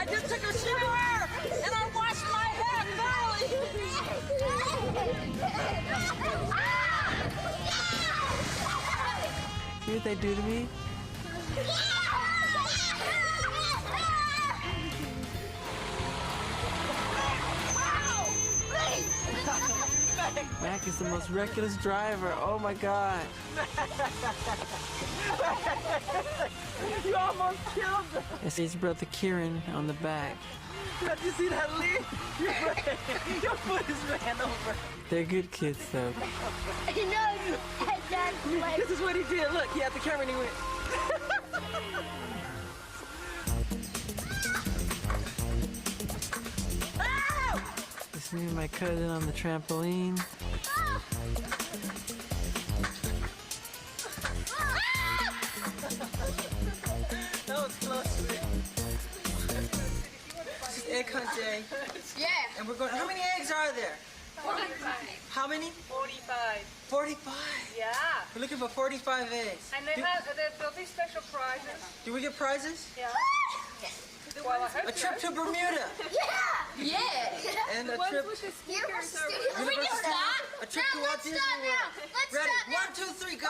I just took a shower and I washed my hair thoroughly. See what they do to me? Mac is the most reckless driver. Oh my god. You almost killed them. It's his brother Kieran on the back. Did you see that, Lee? Your foot is ran over. They're good kids though. This is what he did. Look, he had the camera and he went. It's me and my cousin on the trampoline. That was close, man. This is egg hunt day. Yeah. And we're going, how many eggs are there? 45. How many? 45. 45. Yeah. We're looking for 45 eggs. And there'll be special prizes. Do we get prizes? Yeah. Well, I hope A trip to Bermuda. Yeah. And a Ones trip, with the Universal stickers. Studios. We can stop. a trip to Walt Disney World. Ready? 1, 2, 3, go.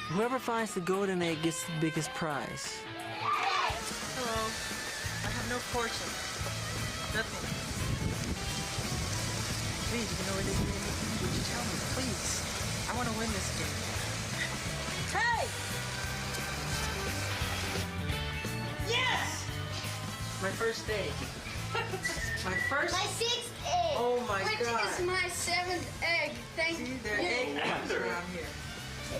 Whoever finds the golden egg gets the biggest prize. Hello. I have no fortune. Nothing. Please, you know where this game is? Would you tell me, please? I want to win this game. Hey! Yes! My first egg. My first. My 6th egg. Oh my Which God. is my 7th egg. Thank See, you. there are egg hunters around here.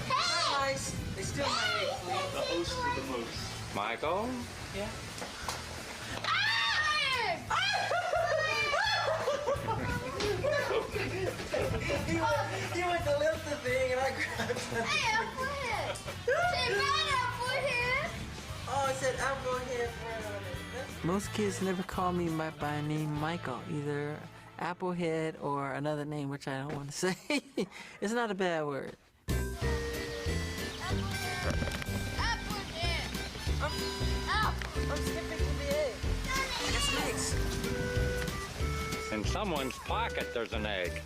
Hi, guys. They steal my egg, please. The host with the most. Michael? Yeah. He went to lift the thing and I grabbed it. Hey, apple head. Say bye, apple head. Oh, it said apple head right on it. Most kids never call me by name Michael, either Applehead or another name which I don't want to say. It's not a bad word. Apple head. I'm skipping to the egg. I got some eggs. In someone's pocket, there's an egg.